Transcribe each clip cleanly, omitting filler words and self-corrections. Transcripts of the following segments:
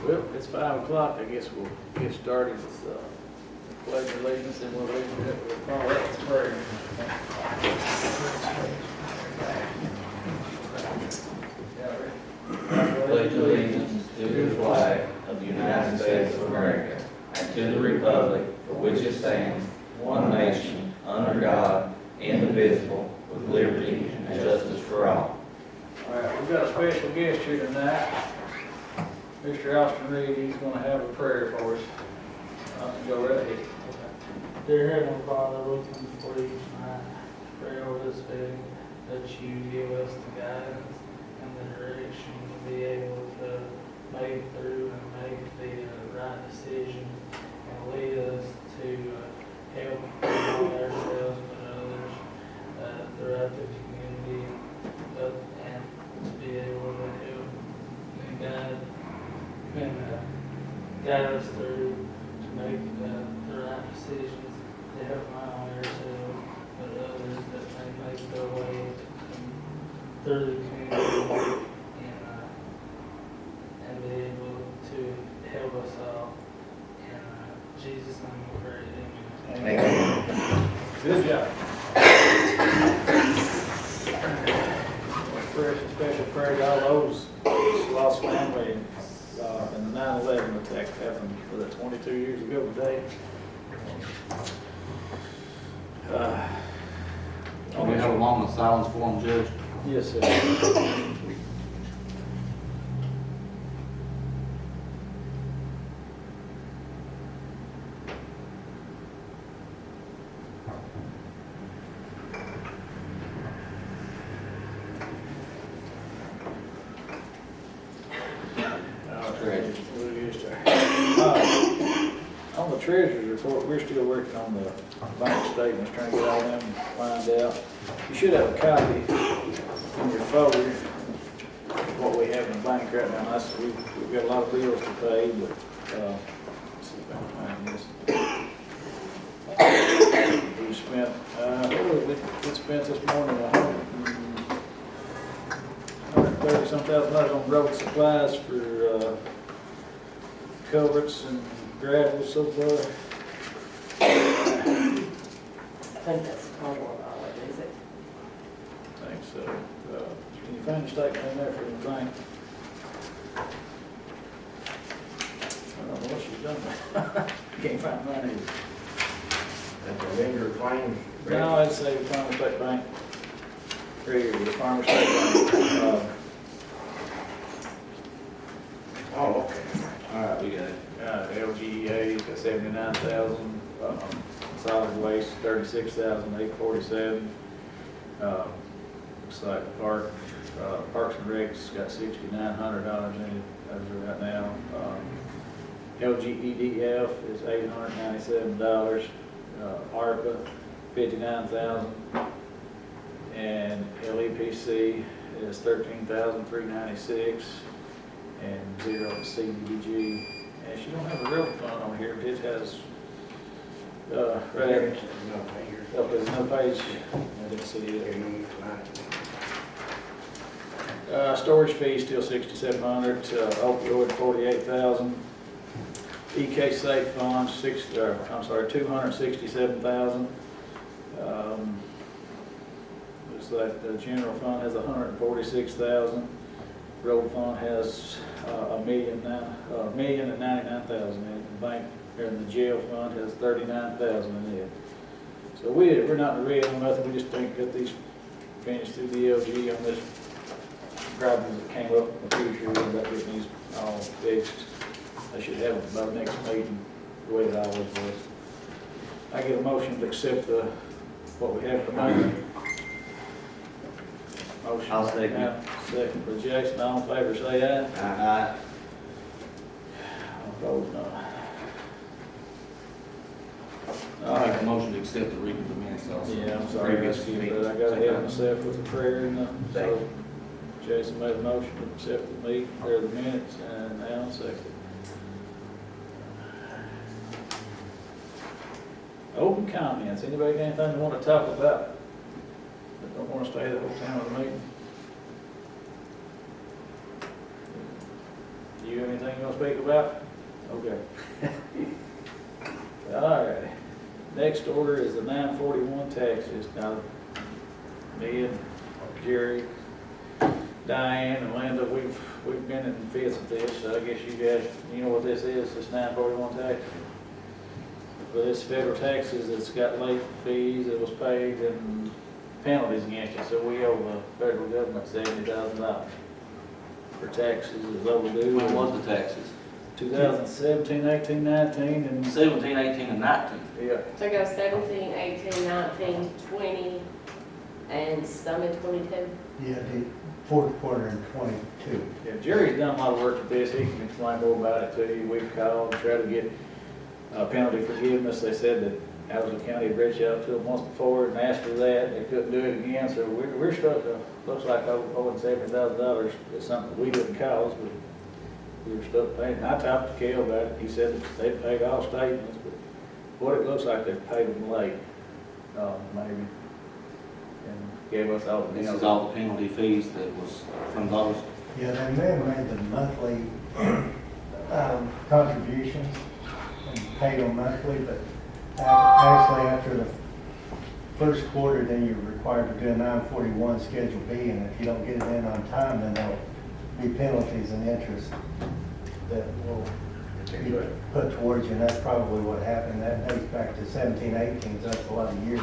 Well, it's 5 o'clock. I guess we'll get started with pledge of allegiance, and we'll leave it with Paul. That's prayer. Pledge allegiance to the flag of the United States of America and to the republic for which it stands, one nation, under God, indivisible, with liberty and justice for all. All right, we've got a special guest here tonight, Mr. Austin Reed. He's going to have a prayer for us. Go right ahead. Dear Heavenly Father, we come before you tonight to pray over this meeting, that you give us the guidance and the direction to be able to make it through and make the right decision and lead us to help not only ourselves but others throughout the community, and to be able to help and guide us through to make the right decisions to help not only ourselves but others that may make their way through the community and be able to help us all. In Jesus' name we pray, amen. Amen. Good job. Special prayer to all those lost family in the 9/11 attack happened for the 22 years ago today. Can we have a moment of silence for him, Judge? Yes, sir. On the treasurer's report, we're still working on the bank statements, trying to get all them lined out. You should have a copy in your folder of what we have in the bank right now. We've got a lot of bills to pay, but let's see if I can find this. We spent, we spent this morning $130-some thousand on road supplies for culverts and gravel so far. I think that's probably all it is. I think so. Can you find a statement in there for the bank? I don't know what she's done. Can't find mine either. At the vendor claim. No, I'd say the Farmer State Bank. Right here, the Farmer State Bank. Oh, okay. All right, we got it. LGEA, got 79,000. Solid waste, 36,847. Looks like Parks and Rec's got $6,900 in it as of right now. LGEDF is $897. ARPA, $59,000. And LEPC is $13,396. And zero CDBG. And she don't have a real fund on here, but it has, right there, up there's no page, I didn't see it. Storage fee still $6,700, opioid $48,000, EK Safe Fund $267,000. Looks like the general fund has $146,000. Road fund has $1,099,000 in it. The bank, or the jail fund has $39,000 in it. So we're not in the red on nothing. We just think that these finished through the LG on this problems that came up. I'm pretty sure we'll end up getting these all fixed. I should have it by the next meeting, the way that I always was. I get a motion to accept what we have for money. Motion. I'll second. Second for Jackson. All in favor, say aye. Aye. All opposed, no. I make a motion to accept the reading of the minutes also. Yeah, I'm sorry, Previous but I got ahead of myself with the prayer and so Second. Jason made a motion to accept the minutes, and Alan seconded. Open comments. Anybody got anything they want to talk about? That don't want to stay the whole time of the meeting? You have anything you want to speak about? Okay. All right. Next order is the 941 taxes. Now, me and Jerry, Diane, and Linda, we've been in fits with this, so I guess you guys, you know what this is, this 941 tax? But it's federal taxes, it's got late fees that was paid and penalties against it, so we owe the federal government $70,000 for taxes is overdue. When was the taxes? 2017, 18, 19, and, 17, 18, and 19. yeah, So it goes 17, 18, 19, 20, and some in 22. Yeah, the fourth quarter in 22. yeah, Jerry's done a lot of work with this, he can explain more about it to you. We've called and tried to get penalty forgiveness. They said that Owsley County had reached out to them once before and asked for that, they couldn't do it again, so we're stuck, looks like owing $70,000. It's something we didn't cause, but we were stuck paying. And I talked to Kel about it, he said that they'd paid all statements, but what it looks like they've paid them late, maybe, and gave us all the This is penalty. all the penalty fees that was from those. Yeah, they may have made the monthly contributions and paid them monthly, but actually after the first quarter, then you're required to do a 941 Schedule B, and if you don't get it in on time, then there'll be penalties and interest that will be put towards you, and that's probably what happened. That dates back to 17, 18, so that's a lot of years,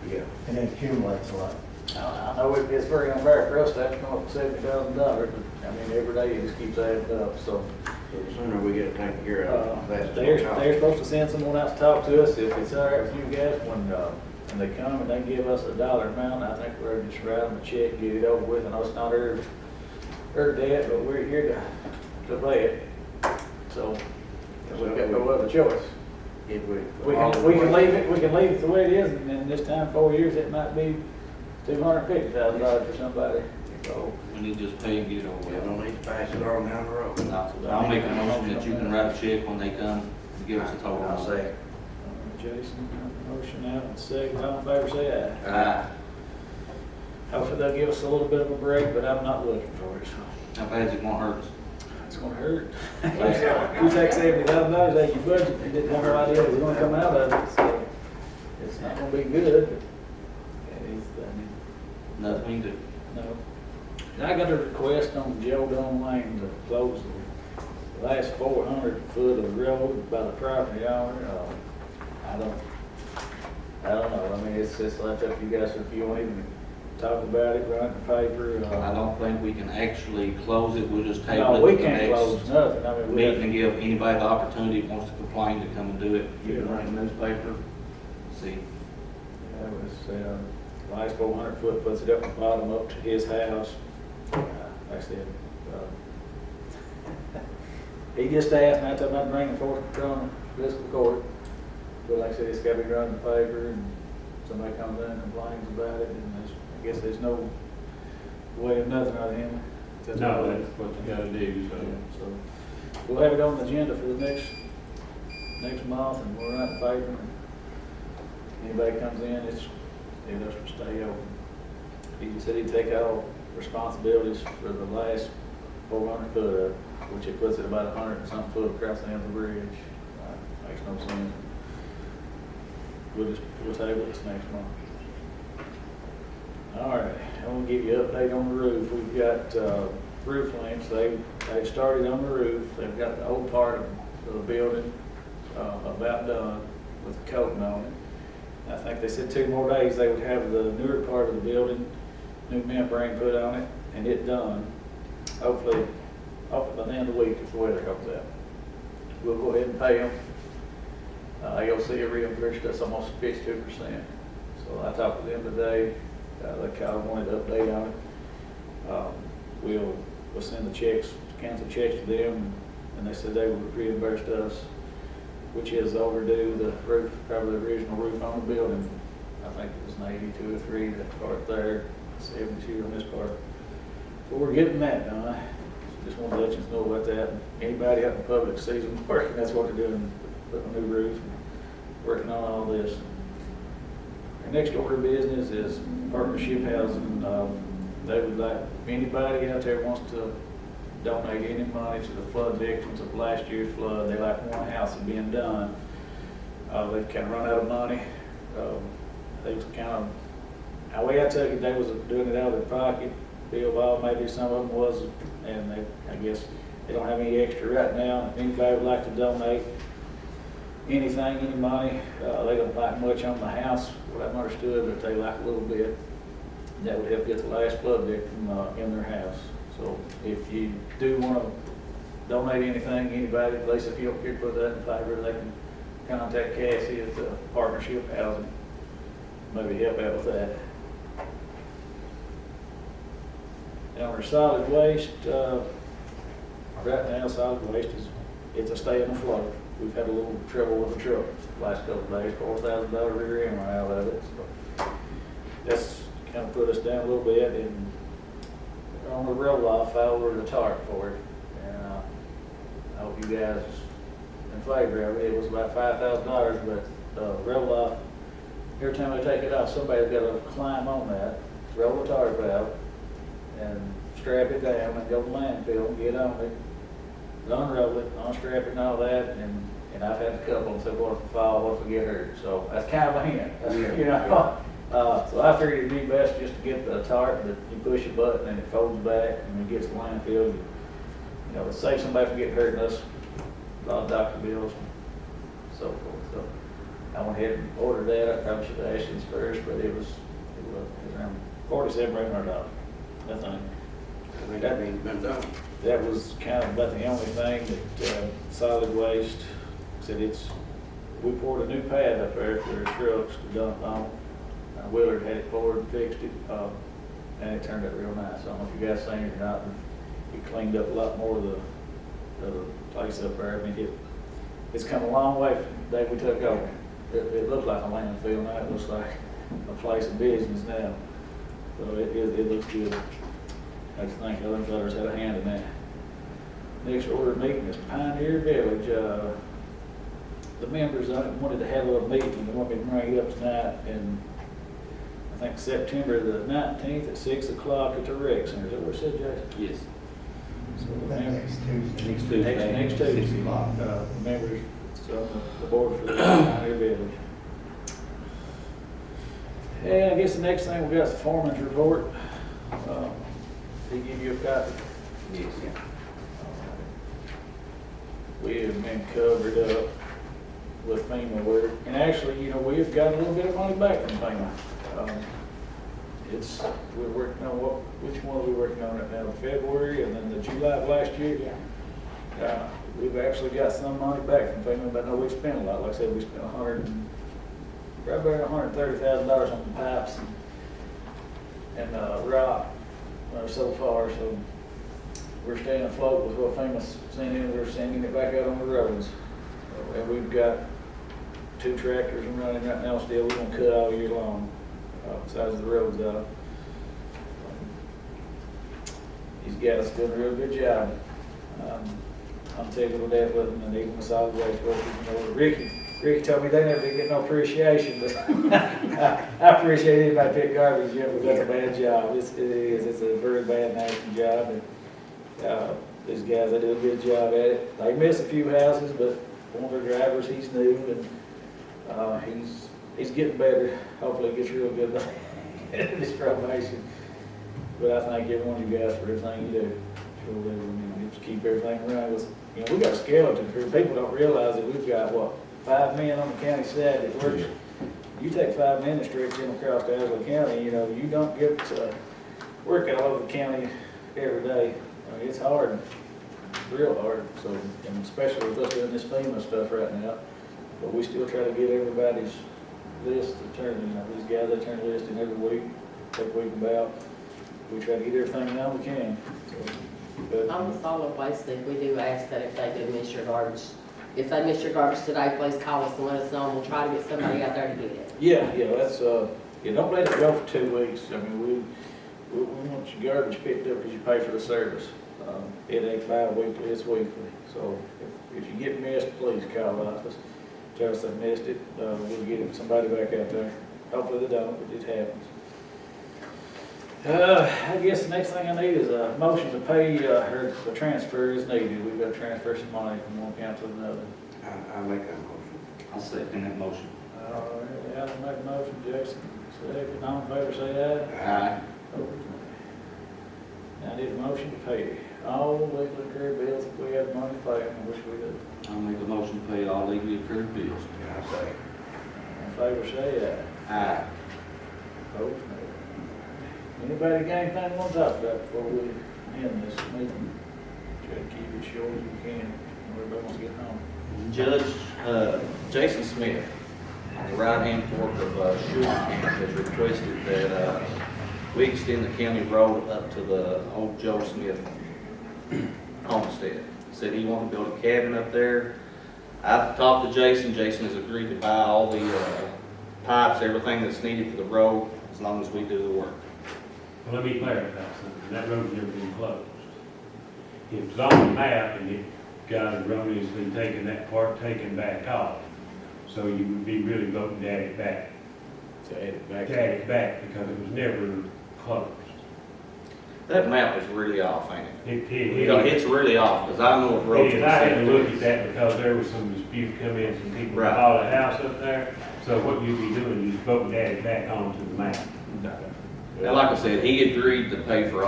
Yeah. and it accumulates a lot. I know it's very unfair for us to have to come up with $70,000, but I mean, every day it just keeps adding up, so. The sooner we get it taken care of, that's. They're supposed to send someone out to talk to us, if it's all right with you guys, when they come and they give us a dollar amount, I think we're just write them a check, get it over with. I know it's not her debt, but we're here to pay it, so we've got no other choice. If we. We can leave it the way it is, and then this time, 4 years, it might be $250,000 for somebody, so. We need to just pay and get it over We with. don't need to pass it on down the road. I'll make a motion that you can write a check when they come and give us a total. I'll say. Jason, motion out, and second, all in favor, say aye. Aye. Hopefully they'll give us a little bit of a break, but I'm not looking for it, so. How bad's it gonna hurt us? It's gonna hurt. You take $70,000 out of your budget, you didn't have no idea it was gonna come out of it, so it's not gonna be good. It is, Nothing we can do. no. And I got a request on Joe Don Lane to close the last 400 foot of road by the property owner. I don't know, I mean, it's just left up to you guys, if you want to even talk about it, write the paper. I don't think we can actually close it, we'll just table No, it we to the can't close next nothing, I mean, we meeting and give anybody the opportunity that wants to complain to come and do it. You can Yeah. write a newspaper, see. That was, last 400 foot puts it up the bottom up to his house. Like I said, he just asked, and I told him I'd bring him forth to come to fiscal court. But like I said, it's gotta be run in the paper, and somebody comes in and complains about it, and I guess there's no way of nothing out of him. No, that's what you gotta do, so. So, we'll have it on the agenda for the next month, and we'll write the paper, and anybody comes in, it's to stay open. He said he'd take all responsibilities for the last 400 foot, which it puts it about 100 and something foot across the end of the bridge. Makes no sense. We'll table this next month. All right, I'm gonna give you an update on the roof. We've got roof links. They've started on the roof. They've got the old part of the building about done with the coating on it. I think they said 2 more days they would have the newer part of the building, new membrane put on it, and it done. Hopefully by the end of the week if the weather comes out. We'll go ahead and pay them. AOC reimbursed us almost 52%. So I talked to them today. They kind of wanted an update on it. We'll send the checks, cancel checks to them, and they said they would reimburse us, which is overdue. The roof, probably the original roof on the building, I think it was an 82 or 3, that part there, 72 on this part. So we're getting that done. Just want to let you know about that. Anybody out in the public sees them working, that's what they're doing, putting a new roof, working on all this. Our next order of business is partnership housing. They would like, if anybody out there wants to donate any money to the flood victims of last year's flood. They like one house is being done. They've kind of run out of money. They was kind of, the way I took it, they was doing it out of their pocket. Bill Ball, maybe some of them was, and they, I guess they don't have any extra right now. If anybody would like to donate anything, any money, they don't like much on the house, what I've understood, but they like a little bit. That would help get the last flood victim in their house. So if you do want to donate anything, anybody, at least if you don't care to put that in favor, they can contact Cassie at the Partnership Housing. Maybe help out with that. And our solid waste, right now solid waste it's a staying afloat. We've had a little trouble with the truck the last couple of days, $4,000 rear end went out of it. So that's kind of put us down a little bit, and on the roll-off, I ordered a tarp for it, and I hope you guys in favor of it. It was about $5,000, but roll-off, every time I take it off, somebody's got to climb on that, roll the tarp out, and strap it down, and go to the landfill and get on it, unroll it, unstrap it and all that, and I've had a couple and said, what if I fall, what if I get hurt? So that's kind of a hint, you know. So I figured it'd be best just to get the tarp that you push a button and it folds back and it gets to the landfill. You know, to save somebody from getting hurt, and us a lot of doctor bills and so forth. So I went ahead and ordered that. I probably should have asked this first, but it was around $4,700. That thing. I think that means been done. That was kind of about the only thing that solid waste said we poured a new pad up there for their trucks to dump on. Willard had it poured and fixed it, and it turned out real nice. I don't know if you guys seen it or not, but it cleaned up a lot more of the place up there. I mean, it's come a long way from the day we took over. It looked like a landfill now. It looks like a place of business now. So it looks good. I just think other fellas had a hand in that. Next order of meeting is Pioneer Village. The members wanted to have a little meeting. They wanted me to bring it up tonight, and I think September the 19th at 6 o'clock at the Rec Center. Is that what it said, Jason? Yes. So the That members, next Tuesday. Next Tuesday. next Tuesday, 6 o'clock. the members, so the board for the Pioneer Village. And I guess the next thing we got is the foreman's report. Did he give you a copy? Yes. We have been covered up with FEMA work, and actually, you know, we have got a little bit of money back from FEMA. We're working on which one are we working on right now? February and then the July of last year? Yeah. We've actually got some money back from FEMA, but no, we spent a lot. Like I said, we spent probably about $130,000 on the pipes and rock so far, so we're staying afloat with what FEMA's sending. We're sending it back out on the roads. And we've got 2 tractors running right now still. We're gonna cut all year long, besides the roads out. These guys doing a real good job. I'm tickled to death with them, and even the solid waste workers. You know, Ricky told me they never did get no appreciation, but I appreciate anybody pick garbage up, because that's a bad job. It's a very bad, nasty job, and these guys, they do a good job at it. They miss a few houses, but one of their drivers, he's new, and he's getting better. Hopefully, he gets real good at his probation. But I thank every one of you guys for everything you do. Sure do. I mean, just keep everything running. You know, we got a skeleton crew. People don't realize that we've got 5 men on the county side that works. You take 5 men and stretch them across to Owsley County. You know, you don't get to work all over the county every day. I mean, it's hard, real hard. So, and especially with us doing this FEMA stuff right now. But we still try to get everybody's list returned. You know, these guys, they turn a list in every week, take a week about. We try to get everything done we can. So, but, On the solid waste thing, we do ask that if they do miss your garbage, if they miss your garbage today, please call us and let us know, and we'll try to get somebody out there to get it. yeah, that's, don't let it go for 2 weeks. I mean, we want your garbage picked up because you pay for the service. It ain't bi-weekly, it's weekly. So if you get missed, please call us. Tell us they missed it. We'll get somebody back out there. Hopefully they don't, but it happens. I guess the next thing I need is a motion to pay, her, the transfer is needed. We've got to transfer some money from one account to another. I'll make that motion. I'll second that motion. All right, Alan make a motion, Jackson, second, all in favor, say aye. Aye. Opposed, nay. Now I need a motion to pay all legally accrued bills if we have money to pay them, which we do. I'll make a motion to pay all legally approved bills. Yeah, I'll say. All in favor, say aye. Aye. Opposed, nay. Anybody got anything they want to talk about before we end this meeting? Try to keep it short as we can, everybody wants to get home. Judge, Jason Smith, on the right-hand fork of Shore Camp, has requested that we extend the county road up to the old Joe Smith homestead. Said he wanted to build a cabin up there. I've talked to Jason. Jason has agreed to buy all the pipes, everything that's needed for the road, as long as we do the work. Well, let me clarify something. That road's never been closed. It's on the map and it got erroneously taken, that part taken back off. So you would be really voting to add it back. To add it back. To add it back because it was never closed. That map is really off, ain't it? It's really off, because I know what road. I had to look at that because there was some dispute come in, some people Right. bought a house up there. So what you'd be doing is voting to add it back onto the map. And like I said, he agreed to pay for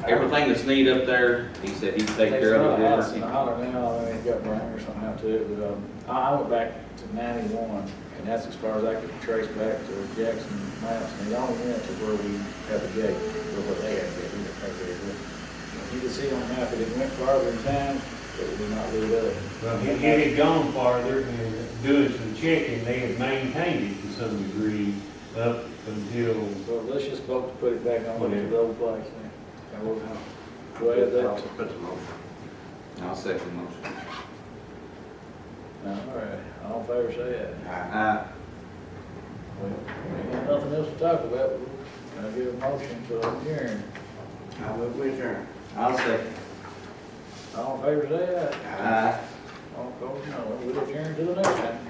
everything that's needed up there. He said he'd take care of it. House in the holler now, I mean, it's got burners somehow to it, but, I went back to 91, and that's as far as I could trace back to Jackson Mountain, and it only went to where we had the gate, or where they had the gate, we didn't have the gate. You can see on the map that it went farther in time, but it did not lead up. Well, he had gone farther and doing some checking, they had maintained it to some degree up until, Well, let's just vote to put it back on to the old place, then. And we'll go ahead I'll that. put the motion. I'll second the motion. All right, all in favor, say aye. Aye. Well, we got nothing else to talk about, I'll give a motion to adjourn. I will adjourn. I'll second. All in favor, say aye. Aye. All opposed, no, we'll adjourn to the next time.